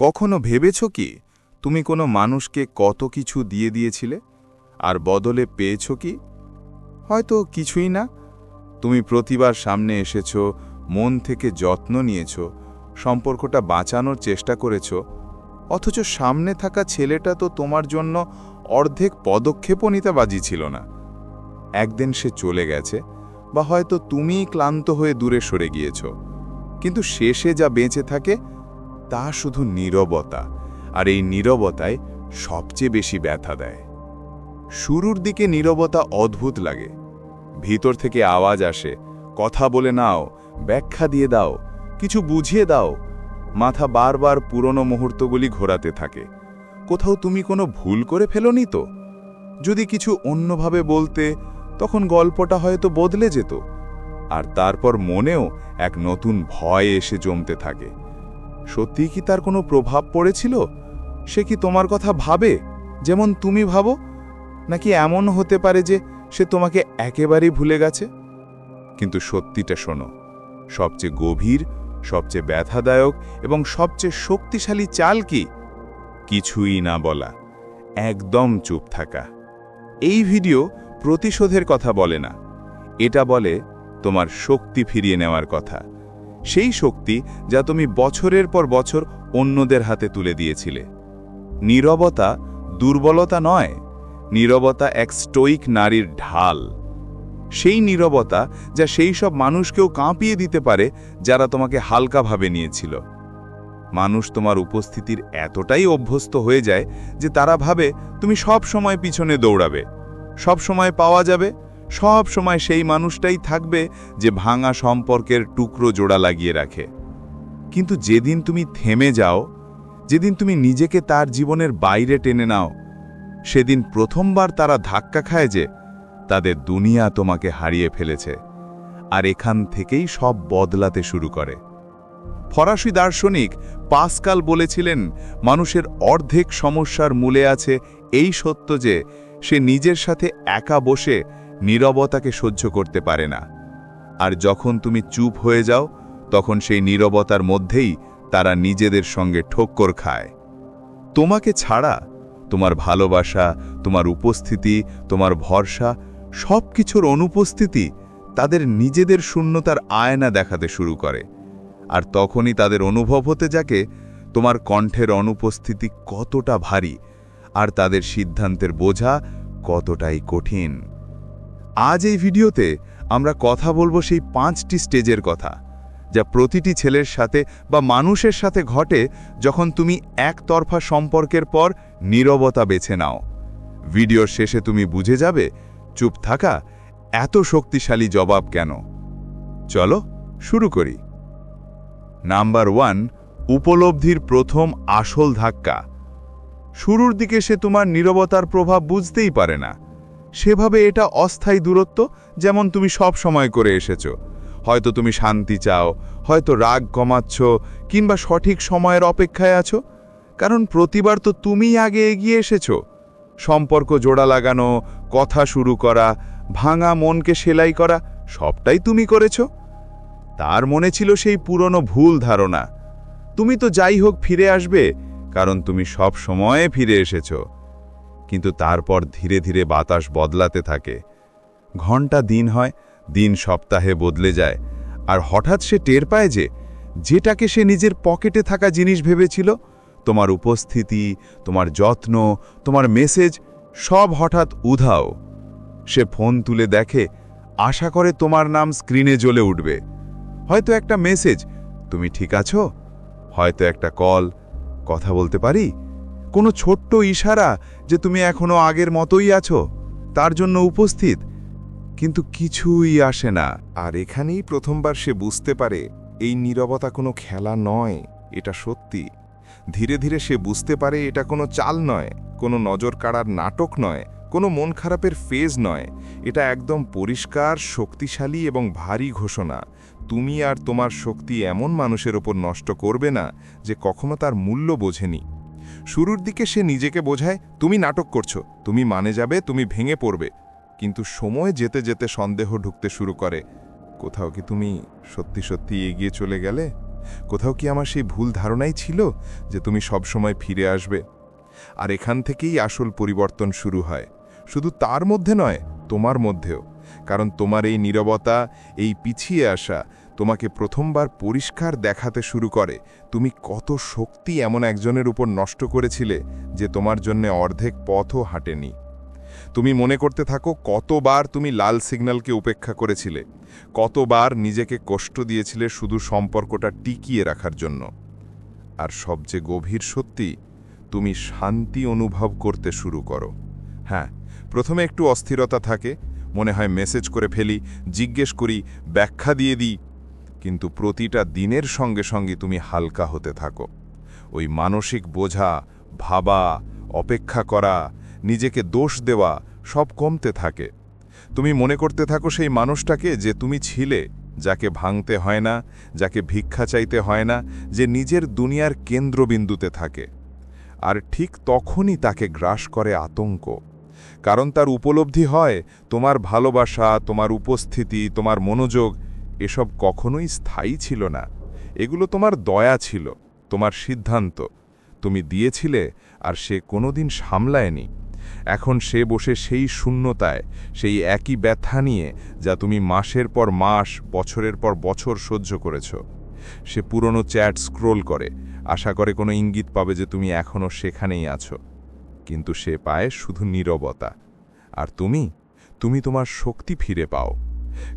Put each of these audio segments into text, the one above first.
কখনো ভেবেছ কি তুমি কোনো মানুষকে কত কিছু দিয়ে দিয়েছিলে আর বদলে পেয়েছ কি? হয়তো কিছুই না। তুমি প্রতিবার সামনে এসেছ, মন থেকে যত্ন নিয়েছ, সম্পর্কটা বাঁচানোর চেষ্টা করেছ, অথচ সামনে থাকা ছেলেটা তো তোমার জন্য অর্ধেক পদক্ষেপও নিতে বাজি ছিল না। একদিন সে চলে গেছে, বা হয়তো তুমিই ক্লান্ত হয়ে দূরে সরে গিয়েছ, কিন্তু শেষে যা বেঁচে থাকে তা শুধু নীরবতা, আর এই নীরবতায় সবচেয়ে বেশি ব্যথা দেয়। শুরুর দিকে নীরবতা অদ্ভুত লাগে। ভিতর থেকে আওয়াজ আসে, কথা বলে নাও, ব্যাখ্যা দিয়ে দাও, কিছু বুঝিয়ে দাও। মাথা বারবার পুরনো মুহূর্তগুলি ঘোরাতে থাকে। কোথাও তুমি কোনো ভুল করে ফেলোনি তো? যদি কিছু অন্যভাবে বলতে, তখন গল্পটা হয়তো বদলে যেত। আর তারপর মনেও এক নতুন ভয় এসে জমতে থাকে। সত্যিই কি তার কোনো প্রভাব পড়েছিল? সে কি তোমার কথা ভাবে যেমন তুমি ভাবো, নাকি এমন হতে পারে যে সে তোমাকে একেবারেই ভুলে গেছে? কিন্তু সত্যিটা শোনো, সবচেয়ে গভীর, সবচেয়ে ব্যথাদায়ক এবং সবচেয়ে শক্তিশালী চাল কি? কিছুই না বলা, একদম চুপ থাকা। এই ভিডিও প্রতিশোধের কথা বলে না, এটা বলে তোমার শক্তি ফিরিয়ে নেওয়ার কথা। সেই শক্তি যা তুমি বছরের পর বছর অন্যদের হাতে তুলে দিয়েছিলে। নীরবতা দুর্বলতা নয়, নীরবতা এক স্টোইক নারীর ঢাল। সেই নীরবতা যা সেই সব মানুষকেও কাঁপিয়ে দিতে পারে যারা তোমাকে হালকাভাবে নিয়েছিল। মানুষ তোমার উপস্থিতির এতটাই অভ্যস্ত হয়ে যায় যে তারা ভাবে তুমি সব সময় পিছনে দৌড়াবে, সব সময় পাওয়া যাবে, সব সময় সেই মানুষটাই থাকবে যে ভাঙা সম্পর্কের টুকরো জোড়া লাগিয়ে রাখে। কিন্তু যেদিন তুমি থেমে যাও, যেদিন তুমি নিজেকে তার জীবনের বাইরে টেনে নাও, সেদিন প্রথমবার তারা ধাক্কা খায় যে তাদের দুনিয়া তোমাকে হারিয়ে ফেলেছে। আর এখান থেকেই সব বদলাতে শুরু করে। ফরাসি দার্শনিক পাস্কাল বলেছিলেন, মানুষের অর্ধেক সমস্যার মূলে আছে এই সত্য যে সে নিজের সাথে একা বসে নীরবতাকে সহ্য করতে পারে না। আর যখন তুমি চুপ হয়ে যাও, তখন সেই নীরবতার মধ্যেই তারা নিজেদের সঙ্গে ঠক্কর খায়। তোমাকে ছাড়া তোমার ভালোবাসা, তোমার উপস্থিতি, তোমার ভরসা, সব কিছুর অনুপস্থিতি তাদের নিজেদের শূন্যতার আয়না দেখাতে শুরু করে। আর তখনই তাদের অনুভব হতে যাকে তোমার কণ্ঠের অনুপস্থিতি কতটা ভারী, আর তাদের সিদ্ধান্তের বোঝা কতটাই কঠিন। আজ এই ভিডিওতে আমরা কথা বলবো সেই 5টি স্টেজের কথা, যা প্রতিটি ছেলের সাথে বা মানুষের সাথে ঘটে যখন তুমি একতরফা সম্পর্কের পর নীরবতা বেছে নাও। ভিডিওর শেষে তুমি বুঝে যাবে চুপ থাকা এত শক্তিশালী জবাব কেন। চলো শুরু করি। নাম্বার 1, উপলব্ধির প্রথম আসল ধাক্কা। শুরুর দিকে সে তোমার নীরবতার প্রভাব বুঝতেই পারে না। সেভাবে এটা অস্থায়ী দূরত্ব, যেমন তুমি সব সময় করে এসেছ। হয়তো তুমি শান্তি চাও, হয়তো রাগ কমাচ্ছ, কিংবা সঠিক সময়ের অপেক্ষায় আছো। কারণ প্রতিবার তো তুমিই আগে এগিয়ে এসেছ। সম্পর্ক জোড়া লাগানো, কথা শুরু করা, ভাঙা মনকে সেলাই করা, সবটাই তুমি করেছ। তার মনে ছিল সেই পুরনো ভুল ধারণা, তুমি তো যাই হোক ফিরে আসবে, কারণ তুমি সব সময়ে ফিরে এসেছ। কিন্তু তারপর ধীরে ধীরে বাতাস বদলাতে থাকে। ঘন্টা দিন হয়, দিন সপ্তাহে বদলে যায়, আর হঠাৎ সে টের পায় যে যেটাকে সে নিজের পকেটে থাকা জিনিস ভেবেছিল, তোমার উপস্থিতি, তোমার যত্ন, তোমার মেসেজ, সব হঠাৎ উধাও। সে ফোন তুলে দেখে, আশা করে তোমার নাম স্ক্রিনে জ্বলে উঠবে। হয়তো একটা মেসেজ, তুমি ঠিক আছো? হয়তো একটা কল, কথা বলতে পারি? কোনো ছোট্ট ইশারা যে তুমি এখনো আগের মতোই আছো, তার জন্য উপস্থিত। কিন্তু কিছুই আসে না। আর এখানেই প্রথমবার সে বুঝতে পারে এই নীরবতা কোনো খেলা নয়, এটা সত্যি। ধীরে ধীরে সে বুঝতে পারে এটা কোনো চাল নয়, কোনো নজর কাড়ার নাটক নয়, কোনো মন খারাপের ফেজ নয়। এটা একদম পরিষ্কার, শক্তিশালী এবং ভারী ঘোষণা। তুমি আর তোমার শক্তি এমন মানুষের ওপর নষ্ট করবে না যে কখনো তার মূল্য বোঝেনি। শুরুর দিকে সে নিজেকে বোঝায়, তুমি নাটক করছো, তুমি মানে যাবে, তুমি ভেঙে পড়বে। কিন্তু সময় যেতে যেতে সন্দেহ ঢুকতে শুরু করে, কোথাও কি তুমি সত্যি সত্যি এগিয়ে চলে গেলে? কোথাও কি আমার সেই ভুল ধারণাই ছিল যে তুমি সবসময় ফিরে আসবে? আর এখান থেকেই আসল পরিবর্তন শুরু হয়, শুধু তার মধ্যে নয়, তোমার মধ্যেও। কারণ তোমার এই নীরবতা, এই পিছিয়ে আসা তোমাকে প্রথমবার পরিষ্কার দেখাতে শুরু করে তুমি কত শক্তি এমন একজনের উপর নষ্ট করেছিলে যে তোমার জন্য অর্ধেক পথও হাঁটেনি। তুমি মনে করতে থাকো কতবার তুমি লাল সিগন্যালকে উপেক্ষা করেছিলে, কতবার নিজেকে কষ্ট দিয়েছিলে শুধু সম্পর্কটা টিকিয়ে রাখার জন্য। আর সবচেয়ে গভীর সত্যি, তুমি শান্তি অনুভব করতে শুরু করো। হ্যাঁ, প্রথমে একটু অস্থিরতা থাকে, মনে হয় মেসেজ করে ফেলি, জিজ্ঞেস করি, ব্যাখ্যা দিয়ে দিই। কিন্তু প্রতিটা দিনের সঙ্গে সঙ্গে তুমি হালকা হতে থাকো। ওই মানসিক বোঝা, ভাবা, অপেক্ষা করা, নিজেকে দোষ দেওয়া সব কমতে থাকে। তুমি মনে করতে থাকো সেই মানুষটাকে যে তুমি ছিলে, যাকে ভাঙতে হয় না, যাকে ভিক্ষা চাইতে হয় না, যে নিজের দুনিয়ার কেন্দ্রবিন্দুতে থাকে। আর ঠিক তখনই তাকে গ্রাস করে আতঙ্ক। কারণ তার উপলব্ধি হয় তোমার ভালোবাসা, তোমার উপস্থিতি, তোমার মনোযোগ এসব কখনোই স্থায়ী ছিল না। এগুলো তোমার দয়া ছিল, তোমার সিদ্ধান্ত। তুমি দিয়েছিলে আর সে কোনোদিন সামলায়নি। এখন সে বসে সেই শূন্যতায়, সেই একই ব্যথা নিয়ে যা তুমি মাসের পর মাস, বছরের পর বছর সহ্য করেছ। সে পুরনো চ্যাট স্ক্রোল করে, আশা করে কোনো ইঙ্গিত পাবে যে তুমি এখনও সেখানেই আছো। কিন্তু সে পায় শুধু নীরবতা। আর তুমি তোমার শক্তি ফিরে পাও।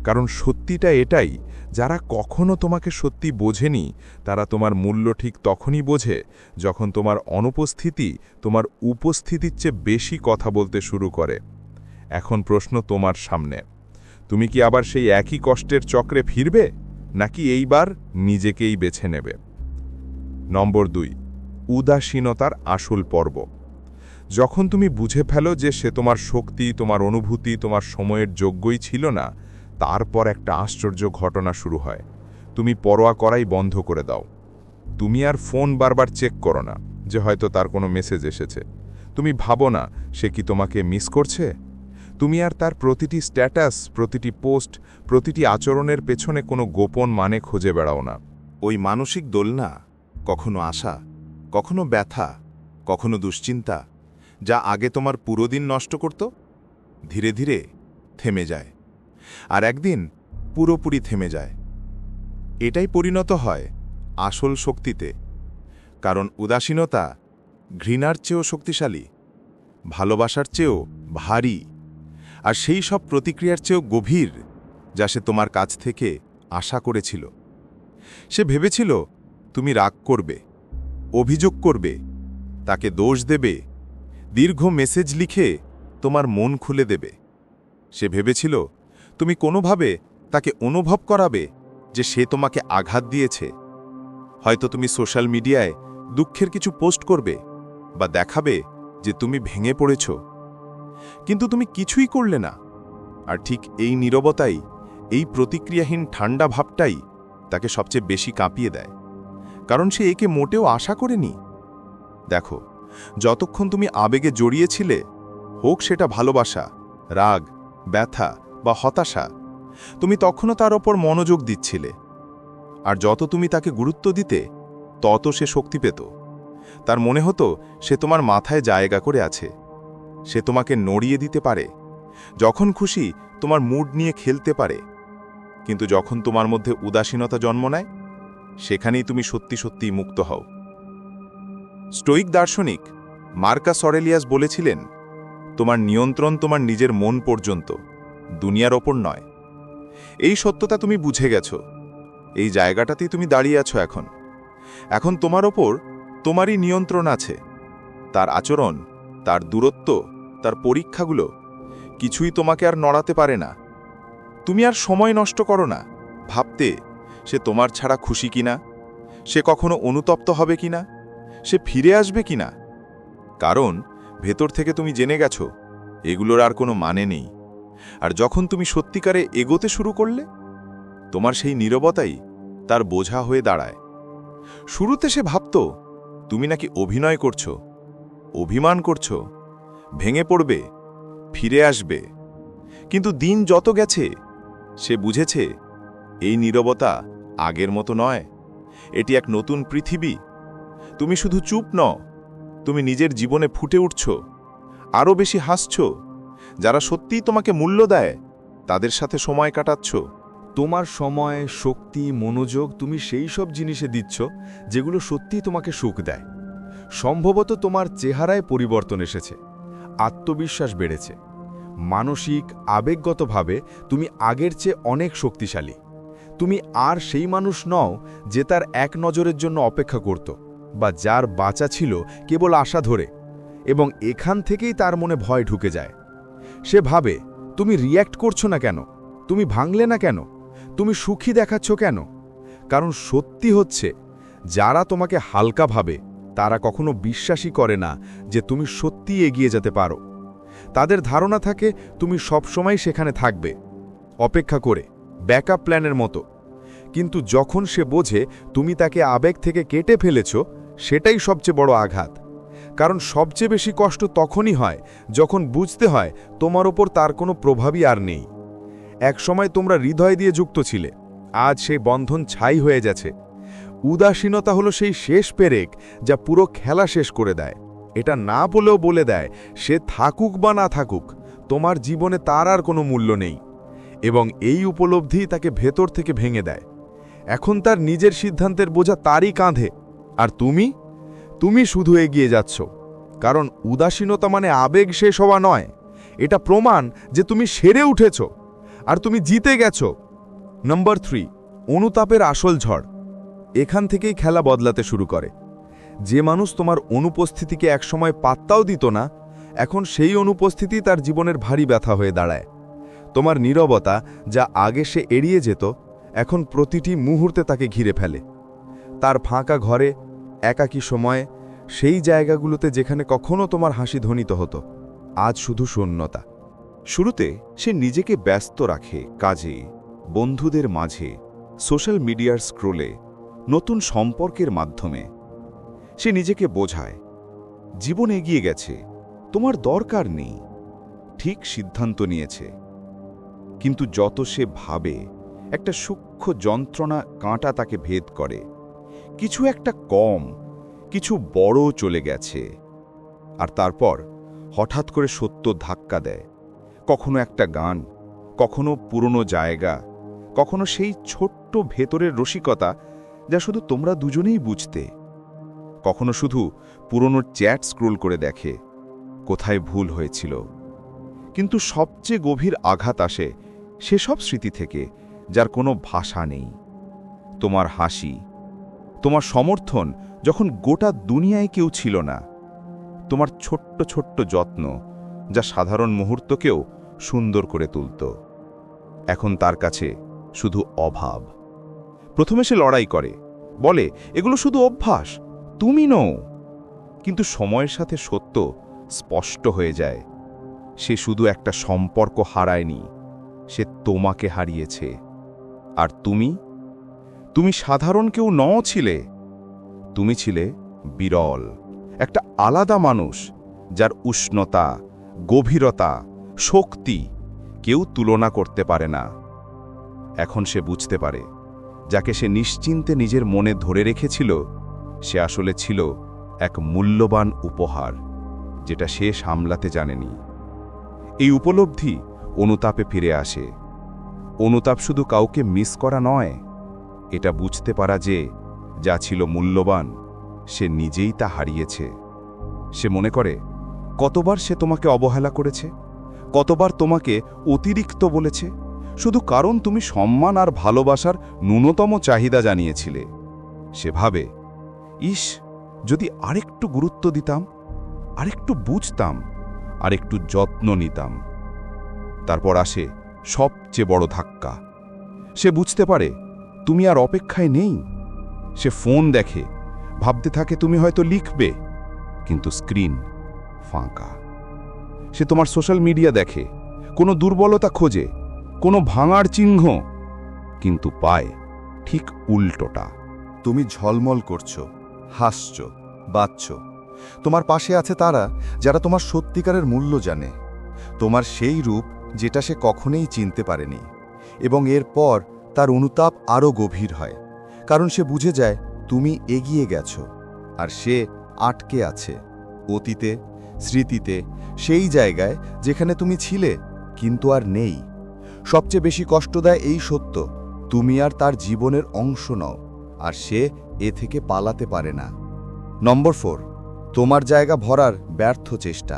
কারণ সত্যিটা এটাই, যারা কখনো তোমাকে সত্যি বোঝেনি তারা তোমার মূল্য ঠিক তখনই বোঝে যখন তোমার অনুপস্থিতি তোমার উপস্থিতির চেয়ে বেশি কথা বলতে শুরু করে। এখন প্রশ্ন তোমার সামনে, তুমি কি আবার সেই একই কষ্টের চক্রে ফিরবে, নাকি এইবার নিজেকেই বেছে নেবে? নম্বর 2, উদাসীনতার আসল পর্ব। যখন তুমি বুঝে ফেলো যে সে তোমার শক্তি, তোমার অনুভূতি, তোমার সময়ের যোগ্যই ছিল না, তারপর একটা আশ্চর্য ঘটনা শুরু হয়। তুমি পরোয়া করাই বন্ধ করে দাও। তুমি আর ফোন বারবার চেক করো না যে হয়তো তার কোনো মেসেজ এসেছে। তুমি ভাবো না সে কি তোমাকে মিস করছে। তুমি আর তার প্রতিটি স্ট্যাটাস, প্রতিটি পোস্ট, প্রতিটি আচরণের পেছনে কোনো গোপন মানে খুঁজে বেড়াও না। ওই মানসিক দোলনা, কখনো আশা, কখনো ব্যথা, কখনো দুশ্চিন্তা, যা আগে তোমার পুরো দিন নষ্ট করত, ধীরে ধীরে থেমে যায়। আর একদিন পুরোপুরি থেমে যায়। এটাই পরিণত হয় আসল শক্তিতে। কারণ উদাসীনতা ঘৃণার চেয়েও শক্তিশালী, ভালোবাসার চেয়েও ভারী, আর সেই সব প্রতিক্রিয়ার চেয়েও গভীর যা সে তোমার কাছ থেকে আশা করেছিল। সে ভেবেছিল তুমি রাগ করবে, অভিযোগ করবে, তাকে দোষ দেবে, দীর্ঘ মেসেজ লিখে তোমার মন খুলে দেবে। সে ভেবেছিল তুমি কোনোভাবে তাকে অনুভব করাবে যে সে তোমাকে আঘাত দিয়েছে। হয়তো তুমি সোশ্যাল মিডিয়ায় দুঃখের কিছু পোস্ট করবে বা দেখাবে যে তুমি ভেঙে পড়েছ। কিন্তু তুমি কিছুই করলে না। আর ঠিক এই নীরবতাই, এই প্রতিক্রিয়াহীন ঠান্ডা ভাবটাই তাকে সবচেয়ে বেশি কাঁপিয়ে দেয়। কারণ সে একে মোটেও আশা করেনি। দেখো, যতক্ষণ তুমি আবেগে জড়িয়েছিলে, হোক সেটা ভালোবাসা, রাগ, ব্যথা বা হতাশা, তুমি তখনও তার ওপর মনোযোগ দিচ্ছিলে। আর যত তুমি তাকে গুরুত্ব দিতে, তত সে শক্তি পেত। তার মনে হতো সে তোমার মাথায় জায়গা করে আছে, সে তোমাকে নড়িয়ে দিতে পারে, যখন খুশি তোমার মুড নিয়ে খেলতে পারে। কিন্তু যখন তোমার মধ্যে উদাসীনতা জন্ম নেয়, সেখানেই তুমি সত্যি সত্যিই মুক্ত হও। স্টোইক দার্শনিক মার্কাস অরেলিয়াস বলেছিলেন, তোমার নিয়ন্ত্রণ তোমার নিজের মন পর্যন্ত, দুনিয়ার ওপর নয়। এই সত্যতা তুমি বুঝে গেছো। এই জায়গাটাতেই তুমি দাঁড়িয়ে আছো এখন। এখন তোমার ওপর তোমারই নিয়ন্ত্রণ আছে। তার আচরণ, তার দূরত্ব, তার পরীক্ষাগুলো কিছুই তোমাকে আর নড়াতে পারে না। তুমি আর সময় নষ্ট করো না ভাবতে সে তোমার ছাড়া খুশি কিনা, সে কখনো অনুতপ্ত হবে কিনা, সে ফিরে আসবে কিনা। কারণ ভেতর থেকে তুমি জেনে গেছো এগুলোর আর কোনো মানে নেই। আর যখন তুমি সত্যিকারে এগোতে শুরু করলে, তোমার সেই নীরবতাই তার বোঝা হয়ে দাঁড়ায়। শুরুতে সে ভাবত তুমি নাকি অভিনয় করছো, অভিমান করছো, ভেঙে পড়বে, ফিরে আসবে। কিন্তু দিন যত গেছে সে বুঝেছে এই নীরবতা আগের মতো নয়। এটি এক নতুন পৃথিবী। তুমি শুধু চুপ নও, তুমি নিজের জীবনে ফুটে উঠছ, আরও বেশি হাসছ। যারা সত্যিই তোমাকে মূল্য দেয় তাদের সাথে সময় কাটাচ্ছ। তোমার সময়, শক্তি, মনোযোগ তুমি সেই সব জিনিসে দিচ্ছ যেগুলো সত্যিই তোমাকে সুখ দেয়। সম্ভবত তোমার চেহারায় পরিবর্তন এসেছে, আত্মবিশ্বাস বেড়েছে, মানসিক আবেগগতভাবে তুমি আগের চেয়ে অনেক শক্তিশালী। তুমি আর সেই মানুষ নও যে তার এক নজরের জন্য অপেক্ষা করত, বা যার বাঁচা ছিল কেবল আশা ধরে, এবং এখান থেকেই তার মনে ভয় ঢুকে যায়। সে ভাবে, তুমি রিয়্যাক্ট করছো না কেন, তুমি ভাঙলে না কেন, তুমি সুখী দেখাচ্ছ কেন? কারণ সত্যি হচ্ছে, যারা তোমাকে হালকা ভাবে তারা কখনো বিশ্বাসই করে না যে তুমি সত্যিই এগিয়ে যেতে পারো। তাদের ধারণা থাকে তুমি সবসময় সেখানে থাকবে, অপেক্ষা করে, ব্যাকআপ প্ল্যানের মতো। কিন্তু যখন সে বোঝে তুমি তাকে আবেগ থেকে কেটে ফেলেছ, সেটাই সবচেয়ে বড় আঘাত। কারণ সবচেয়ে বেশি কষ্ট তখনই হয় যখন বুঝতে হয় তোমার ওপর তার কোনো প্রভাবই আর নেই। একসময় তোমরা হৃদয় দিয়ে যুক্ত ছিলে, আজ সেই বন্ধন ছাই হয়ে গেছে। উদাসীনতা হলো সেই শেষ পেরেক যা পুরো খেলা শেষ করে দেয়। এটা না বলেও বলে দেয়, সে থাকুক বা না থাকুক, তোমার জীবনে তার আর কোনো মূল্য নেই। এবং এই উপলব্ধি তাকে ভেতর থেকে ভেঙে দেয়। এখন তার নিজের সিদ্ধান্তের বোঝা তারই কাঁধে, আর তুমি শুধু এগিয়ে যাচ্ছ। কারণ উদাসীনতা মানে আবেগ শেষ হওয়া নয়, এটা প্রমাণ যে তুমি সেরে উঠেছ আর তুমি জিতে গেছ। নম্বর 3, অনুতাপের আসল ঝড়। এখান থেকেই খেলা বদলাতে শুরু করে। যে মানুষ তোমার অনুপস্থিতিকে একসময় পাত্তাও দিত না, এখন সেই অনুপস্থিতি তার জীবনের ভারী ব্যথা হয়ে দাঁড়ায়। তোমার নীরবতা, যা আগে সে এড়িয়ে যেত, এখন প্রতিটি মুহূর্তে তাকে ঘিরে ফেলে। তার ফাঁকা ঘরে, একাকী সময়ে, সেই জায়গাগুলোতে যেখানে কখনো তোমার হাসি ধ্বনিত হতো, আজ শুধু শূন্যতা। শুরুতে সে নিজেকে ব্যস্ত রাখে কাজে, বন্ধুদের মাঝে, সোশ্যাল মিডিয়ার স্ক্রোলে, নতুন সম্পর্কের মাধ্যমে। সে নিজেকে বোঝায়, জীবন এগিয়ে গেছে, তোমার দরকার নেই, ঠিক সিদ্ধান্ত নিয়েছে। কিন্তু যত সে ভাবে, একটা সূক্ষ্ম যন্ত্রণা কাঁটা তাকে ভেদ করে। কিছু একটা কম, কিছু বড় চলে গেছে। আর তারপর হঠাৎ করে সত্য ধাক্কা দেয়। কখনো একটা গান, কখনো পুরনো জায়গা, কখনো সেই ছোট্ট ভেতরের রসিকতা যা শুধু তোমরা দুজনেই বুঝতে। কখনো শুধু পুরনো চ্যাট স্ক্রোল করে দেখে কোথায় ভুল হয়েছিল। কিন্তু সবচেয়ে গভীর আঘাত আসে সেসব স্মৃতি থেকে যার কোনো ভাষা নেই। তোমার হাসি, তোমার সমর্থন যখন গোটা দুনিয়ায় কেউ ছিল না। তোমার ছোট্ট ছোট্ট যত্ন, যা সাধারণ মুহূর্তকেও সুন্দর করে তুলত। এখন তার কাছে শুধু অভাব। প্রথমে সে লড়াই করে, বলে এগুলো শুধু অভ্যাস, তুমি নও। কিন্তু সময়ের সাথে সত্য স্পষ্ট হয়ে যায়। সে শুধু একটা সম্পর্ক হারায়নি, সে তোমাকে হারিয়েছে। আর তুমি সাধারণ কেউ নও ছিলে। তুমি ছিলে বিরল, একটা আলাদা মানুষ, যার উষ্ণতা, গভীরতা, শক্তি কেউ তুলনা করতে পারে না। এখন সে বুঝতে পারে, যাকে সে নিশ্চিন্তে নিজের মনে ধরে রেখেছিল, সে আসলে ছিল এক মূল্যবান উপহার, যেটা সে সামলাতে জানেনি। এই উপলব্ধি অনুতাপে ফিরে আসে। অনুতাপ শুধু কাউকে মিস করা নয়, এটা বুঝতে পারা যে যা ছিল মূল্যবান, সে নিজেই তা হারিয়েছে। সে মনে করে, কতবার সে তোমাকে অবহেলা করেছে, কতবার তোমাকে অতিরিক্ত বলেছে, শুধু কারণ তুমি সম্মান আর ভালোবাসার ন্যূনতম চাহিদা জানিয়েছিলে। সে ভাবে, ইস, যদি আরেকটু গুরুত্ব দিতাম, আরেকটু বুঝতাম, আরেকটু যত্ন নিতাম। তারপর আসে সবচেয়ে বড় ধাক্কা। সে বুঝতে পারে তুমি আর অপেক্ষায় নেই। সে ফোন দেখে, ভাবতে থাকে তুমি হয়তো লিখবে, কিন্তু স্ক্রিন ফাঁকা। সে তোমার সোশ্যাল মিডিয়া দেখে, কোনো দুর্বলতা খোঁজে, কোনো ভাঙার চিহ্ন, কিন্তু পায় ঠিক উল্টোটা। তুমি ঝলমল করছো, হাসছ, বাঁচছ। তোমার পাশে আছে তারা যারা তোমার সত্যিকারের মূল্য জানে। তোমার সেই রূপ যেটা সে কখনোই চিনতে পারেনি। এবং এরপর তার অনুতাপ আরও গভীর হয়, কারণ সে বুঝে যায় তুমি এগিয়ে গেছো আর সে আটকে আছে অতীতে, স্মৃতিতে, সেই জায়গায় যেখানে তুমি ছিলে কিন্তু আর নেই। সবচেয়ে বেশি কষ্ট দেয় এই সত্য, তুমি আর তার জীবনের অংশ নও, আর সে এ থেকে পালাতে পারে না। নম্বর 4, তোমার জায়গা ভরার ব্যর্থ চেষ্টা।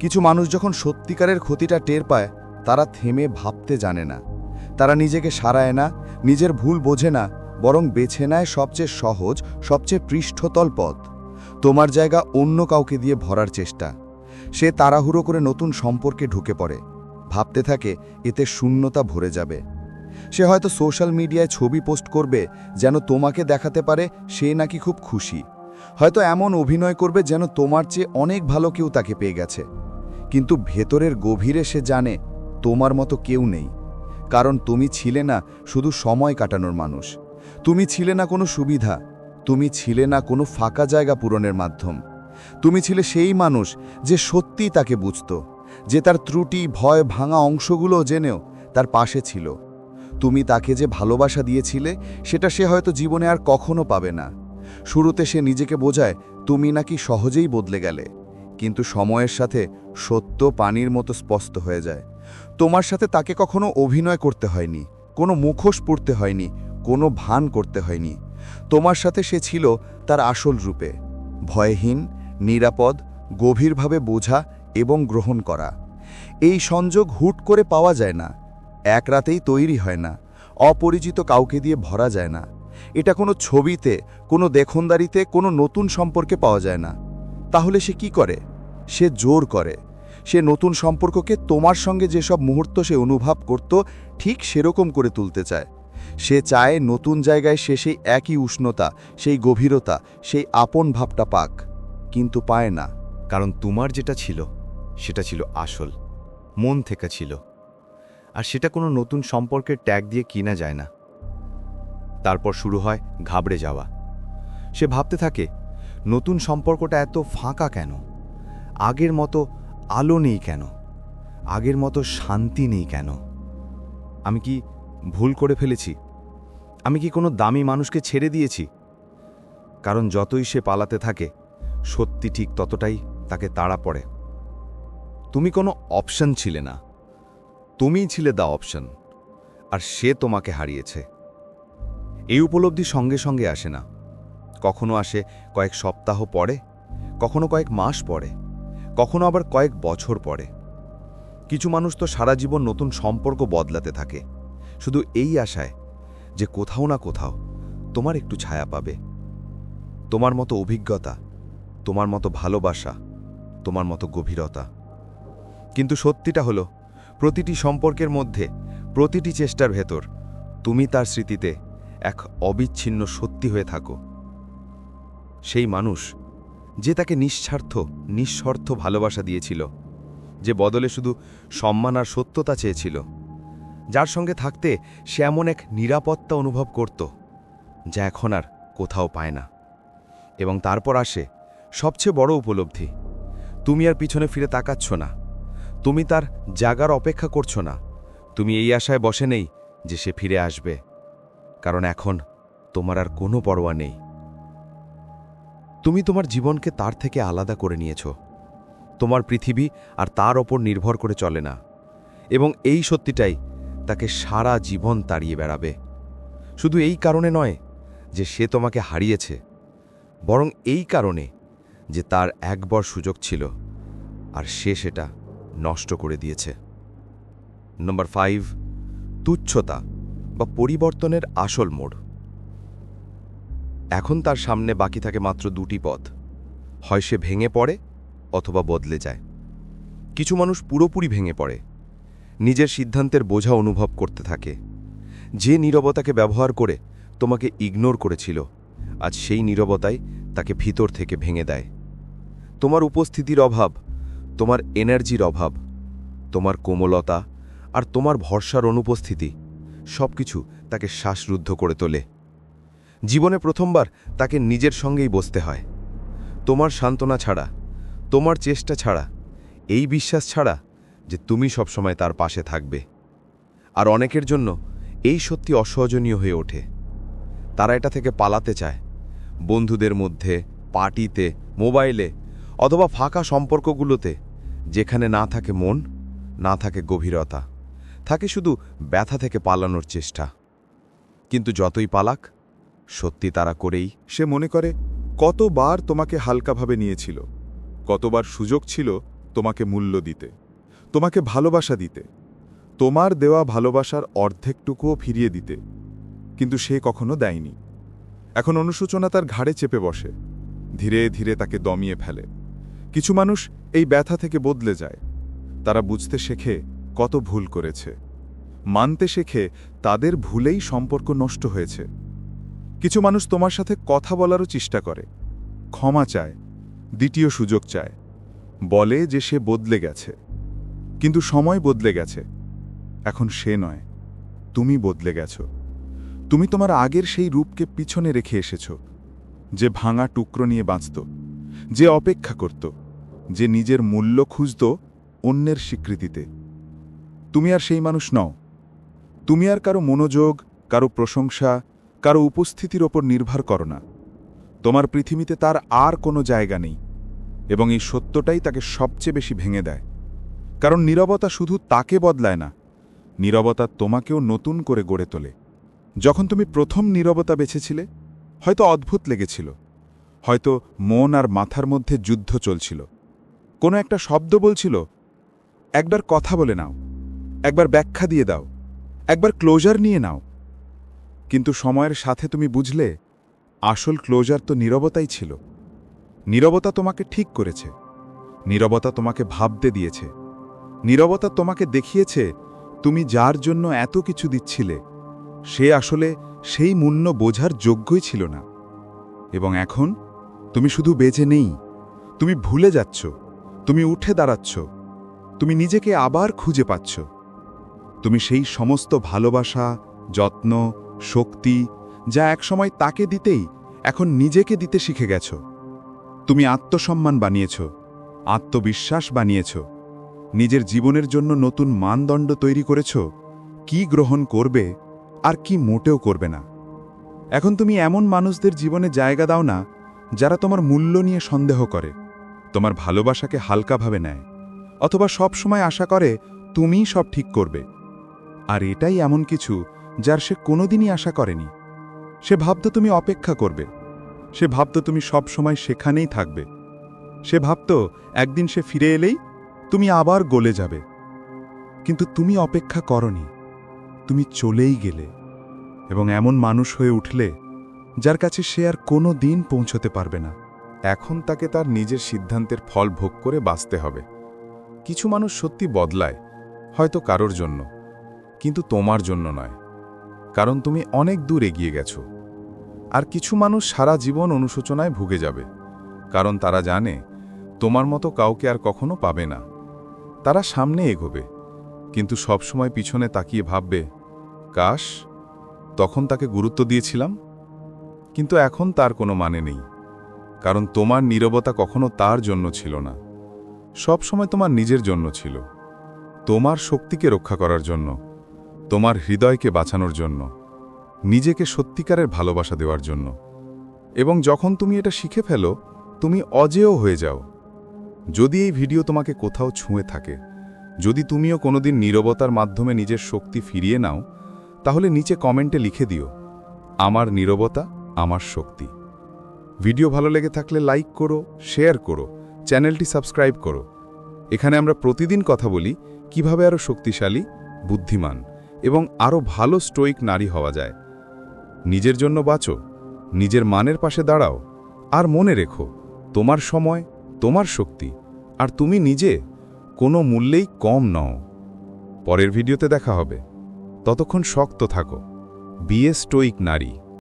কিছু মানুষ যখন সত্যিকারের ক্ষতিটা টের পায়, তারা থেমে ভাবতে জানে না। তারা নিজেকে সারায় না, নিজের ভুল বোঝে না, বরং বেছে নেয় সবচেয়ে সহজ, সবচেয়ে পৃষ্ঠতল পথ। তোমার জায়গা অন্য কাউকে দিয়ে ভরার চেষ্টা। সে তাড়াহুড়ো করে নতুন সম্পর্কে ঢুকে পড়ে, ভাবতে থাকে এতে শূন্যতা ভরে যাবে। সে হয়তো সোশ্যাল মিডিয়ায় ছবি পোস্ট করবে যেন তোমাকে দেখাতে পারে সে নাকি খুব খুশি। হয়তো এমন অভিনয় করবে যেন তোমার চেয়ে অনেক ভালো কেউ তাকে পেয়ে গেছে। কিন্তু ভেতরের গভীরে সে জানে তোমার মতো কেউ নেই। কারণ তুমি ছিলে না শুধু সময় কাটানোর মানুষ, তুমি ছিলে না কোনো সুবিধা, তুমি ছিলে না কোনো ফাঁকা জায়গা পূরণের মাধ্যম। তুমি ছিলে সেই মানুষ যে সত্যিই তাকে বুঝত, যে তার ত্রুটি, ভয়, ভাঙা অংশগুলো জেনেও তার পাশে ছিল। তুমি তাকে যে ভালোবাসা দিয়েছিলে সেটা সে হয়তো জীবনে আর কখনো পাবে না। শুরুতে সে নিজেকে বোঝায় তুমি নাকি সহজেই বদলে গেলে, কিন্তু সময়ের সাথে সত্য পানির মতো স্পষ্ট হয়ে যায়। তোমার সাথে তাকে কখনো অভিনয় করতে হয়নি, কোনো মুখোশ পরতে হয়নি, কোনো ভান করতে হয়নি। তোমার সাথে সে ছিল তার আসল রূপে, ভয়হীন, নিরাপদ, গভীরভাবে বোঝা এবং গ্রহণ করা। এই সংযোগ হুট করে পাওয়া যায় না, এক রাতেই তৈরি হয় না, অপরিচিত কাউকে দিয়ে ভরা যায় না। এটা কোনো ছবিতে, কোনো দেখনদারিতে, কোনো নতুন সম্পর্কে পাওয়া যায় না। তাহলে সে কি করে? সে জোর করে। সে নতুন সম্পর্ককে তোমার সঙ্গে যেসব মুহূর্ত সে অনুভব করত ঠিক সেরকম করে তুলতে চায়। সে চায় নতুন জায়গায় সে সেই একই উষ্ণতা, সেই গভীরতা, সেই আপন ভাবটা পাক, কিন্তু পায় না। কারণ তোমার যেটা ছিল সেটা ছিল আসল, মন থেকে ছিল, আর সেটা কোনো নতুন সম্পর্কের ট্যাগ দিয়ে কিনা যায় না। তারপর শুরু হয় ঘাবড়ে যাওয়া। সে ভাবতে থাকে নতুন সম্পর্কটা এত ফাঁকা কেন, আগের মতো আলো নেই কেন, আগের মতো শান্তি নেই কেন। আমি কি ভুল করে ফেলেছি? আমি কি কোনো দামি মানুষকে ছেড়ে দিয়েছি? কারণ যতই সে পালাতে থাকে, সত্যি ঠিক ততটাই তাকে তাড়া পড়ে। তুমি কোনো অপশন ছিলে না, তুমিই ছিলে দ্য অপশন, আর সে তোমাকে হারিয়েছে। এই উপলব্ধি সঙ্গে সঙ্গে আসে না, কখনো আসে কয়েক সপ্তাহ পরে, কখনো কয়েক মাস পরে, কখনো আবার কয়েক বছর পরে। কিছু মানুষ তো সারা জীবন নতুন সম্পর্ক বদলাতে থাকে, শুধু এই আশায় যে কোথাও না কোথাও তোমার একটু ছায়া পাবে, তোমার মতো অভিজ্ঞতা, তোমার মতো ভালোবাসা, তোমার মতো গভীরতা। কিন্তু সত্যিটা হলো, প্রতিটি সম্পর্কের মধ্যে, প্রতিটি চেষ্টার ভেতর তুমি তার স্মৃতিতে এক অবিচ্ছিন্ন সত্যি হয়ে থাকো। সেই মানুষ যে তাকে নিঃস্বার্থ ভালোবাসা দিয়েছিল, যে বদলে শুধু সম্মান আর সত্যতা চেয়েছিল, যার সঙ্গে থাকতে সে এমন এক নিরাপত্তা অনুভব করত যা এখন আর কোথাও পায় না। এবং তারপর আসে সবচেয়ে বড় উপলব্ধি, তুমি আর পিছনে ফিরে তাকাচ্ছ না, তুমি তার জাগার অপেক্ষা করছো না, তুমি এই আশায় বসে নেই যে সে ফিরে আসবে, কারণ এখন তোমার আর কোনো পরোয়া নেই। তুমি তোমার জীবনকে তার থেকে আলাদা করে নিয়েছ, তোমার পৃথিবী আর তার ওপর নির্ভর করে চলে না। এবং এই সত্যিটাই তাকে সারা জীবন তাড়িয়ে বেড়াবে, শুধু এই কারণে নয় যে সে তোমাকে হারিয়েছে, বরং এই কারণে যে তার একবার সুযোগ ছিল আর সে সেটা নষ্ট করে দিয়েছে। নম্বর 5, তুচ্ছতা বা পরিবর্তনের আসল মোড়। এখন তার সামনে বাকি থাকে মাত্র দুটি পথ, হয় সে ভেঙে পড়ে অথবা বদলে যায়। কিছু মানুষ পুরোপুরি ভেঙে পড়ে, নিজের সিদ্ধান্তের বোঝা অনুভব করতে থাকে। যে নীরবতাকে ব্যবহার করে তোমাকে ইগনোর করেছিল, আজ সেই নীরবতাই তাকে ভিতর থেকে ভেঙে দেয়। তোমার উপস্থিতির অভাব, তোমার এনার্জির অভাব, তোমার কোমলতা আর তোমার ভরসার অনুপস্থিতি সবকিছু তাকে শ্বাসরুদ্ধ করে তোলে। জীবনে প্রথমবার তাকে নিজের সঙ্গেই বসতে হয়, তোমার সান্ত্বনা ছাড়া, তোমার চেষ্টা ছাড়া, এই বিশ্বাস ছাড়া যে তুমি সবসময় তার পাশে থাকবে। আর অনেকের জন্য এই সত্যি অসহনীয় হয়ে ওঠে। তারা এটা থেকে পালাতে চায়, বন্ধুদের মধ্যে, পার্টিতে, মোবাইলে অথবা ফাঁকা সম্পর্কগুলোতে, যেখানে না থাকে মন, না থাকে গভীরতা, থাকে শুধু ব্যথা থেকে পালানোর চেষ্টা। কিন্তু যতই পালাক, সত্যি তারা করেই। সে মনে করে কতবার তোমাকে হালকাভাবে নিয়েছিল, কতবার সুযোগ ছিল তোমাকে মূল্য দিতে, তোমাকে ভালোবাসা দিতে, তোমার দেওয়া ভালোবাসার অর্ধেকটুকুও ফিরিয়ে দিতে, কিন্তু সে কখনো দেয়নি। এখন অনুশোচনা তার ঘাড়ে চেপে বসে, ধীরে ধীরে তাকে দমিয়ে ফেলে। কিছু মানুষ এই ব্যথা থেকে বদলে যায়। তারা বুঝতে শেখে কত ভুল করেছে, মানতে শেখে তাদের ভুলেই সম্পর্ক নষ্ট হয়েছে। কিছু মানুষ তোমার সাথে কথা বলারও চেষ্টা করে, ক্ষমা চায়, দ্বিতীয় সুযোগ চায়, বলে যে সে বদলে গেছে। কিন্তু সময় বদলে গেছে, এখন সে নয়, তুমি বদলে গেছো। তুমি তোমার আগের সেই রূপকে পিছনে রেখে এসেছ, যে ভাঙা টুকরো নিয়ে বাঁচত, যে অপেক্ষা করত, যে নিজের মূল্য খুঁজত অন্যের স্বীকৃতিতে। তুমি আর সেই মানুষ নও। তুমি আর কারো মনোযোগ, কারো প্রশংসা, কারো উপস্থিতির ওপর নির্ভর করো না। তোমার পৃথিবীতে তার আর কোনো জায়গা নেই, এবং এই সত্যটাই তাকে সবচেয়ে বেশি ভেঙে দেয়। কারণ নীরবতা শুধু তাকে বদলায় না, নীরবতা তোমাকেও নতুন করে গড়ে তোলে। যখন তুমি প্রথম নীরবতা বেছেছিলে, হয়তো অদ্ভুত লেগেছিল, হয়তো মন আর মাথার মধ্যে যুদ্ধ চলছিল। কোনো একটা শব্দ বলছিল, একবার কথা বলে নাও, একবার ব্যাখ্যা দিয়ে দাও, একবার ক্লোজার নিয়ে নাও। কিন্তু সময়ের সাথে তুমি বুঝলে, আসল ক্লোজার তো নীরবতাই ছিল। নীরবতা তোমাকে ঠিক করেছে, নীরবতা তোমাকে ভাবতে দিয়েছে, নীরবতা তোমাকে দেখিয়েছে তুমি যার জন্য এত কিছু দিচ্ছিলে, সে আসলে সেই মূল্য বোঝার যোগ্যই ছিল না। এবং এখন তুমি শুধু বেঁচে নেই, তুমি ভুলে যাচ্ছ, তুমি উঠে দাঁড়াচ্ছ, তুমি নিজেকে আবার খুঁজে পাচ্ছ। তুমি সেই সমস্ত ভালোবাসা, যত্ন, শক্তি যা একসময় তাকে দিতেই এখন নিজেকে দিতে শিখে গেছ। তুমি আত্মসম্মান বানিয়েছ, আত্মবিশ্বাস বানিয়েছ, নিজের জীবনের জন্য নতুন মানদণ্ড তৈরি করেছ, কি গ্রহণ করবে আর কি মোটেও করবে না। এখন তুমি এমন মানুষদের জীবনে জায়গা দাও না যারা তোমার মূল্য নিয়ে সন্দেহ করে, তোমার ভালোবাসাকে হালকাভাবে নেয়, অথবা সব সময় আশা করে তুমিই সব ঠিক করবে। আর এটাই এমন কিছু যার সে কোনোদিনই আশা করেনি। সে ভাবত তুমি অপেক্ষা করবে, সে ভাবত তুমি সব সময় সেখানেই থাকবে, সে ভাবত একদিন সে ফিরে এলেই তুমি আবার গলে যাবে। কিন্তু তুমি অপেক্ষা করনি, তুমি চলেই গেলে, এবং এমন মানুষ হয়ে উঠলে যার কাছে সে আর কোনো দিন পৌঁছতে পারবে না। এখন তাকে তার নিজের সিদ্ধান্তের ফল ভোগ করে বাঁচতে হবে। কিছু মানুষ সত্যি বদলায়, হয়তো কারোর জন্য, কিন্তু তোমার জন্য নয়, কারণ তুমি অনেক দূর এগিয়ে গেছো। আর কিছু মানুষ সারা জীবন অনুশোচনায় ভুগে যাবে, কারণ তারা জানে তোমার মতো কাউকে আর কখনো পাবে না। তারা সামনে এগোবে, কিন্তু সবসময় পিছনে তাকিয়ে ভাববে, কাশ তখন তাকে গুরুত্ব দিয়েছিলাম। কিন্তু এখন তার কোনো মানে নেই, কারণ তোমার নীরবতা কখনো তার জন্য ছিল না, সব সময় তোমার নিজের জন্য ছিল, তোমার শক্তিকে রক্ষা করার জন্য, তোমার হৃদয়কে বাঁচানোর জন্য, নিজেকে সত্যিকারের ভালোবাসা দেওয়ার জন্য। এবং যখন তুমি এটা শিখে ফেলো, তুমি অজেয় হয়ে যাও। যদি এই ভিডিও তোমাকে কোথাও ছুঁয়ে থাকে, যদি তুমিও কোনোদিন নীরবতার মাধ্যমে নিজের শক্তি ফিরিয়ে নাও, তাহলে নিচে কমেন্টে লিখে দিও, আমার নীরবতা আমার শক্তি। ভিডিও ভালো লেগে থাকলে লাইক করো, শেয়ার করো, চ্যানেলটি সাবস্ক্রাইব করো। এখানে আমরা প্রতিদিন কথা বলি কিভাবে আরও শক্তিশালী, বুদ্ধিমান এবং আরও ভালো স্টোইক নারী হওয়া যায়। নিজের জন্য বাঁচো, নিজের মানের পাশে দাঁড়াও, আর মনে রেখো, তোমার সময়, তোমার শক্তি, আর তুমি নিজে কোনো মূল্যেই কম নও। পরের ভিডিওতে দেখা হবে। ততক্ষণ শক্ত থাকো, বিয়ে স্টোইক নারী।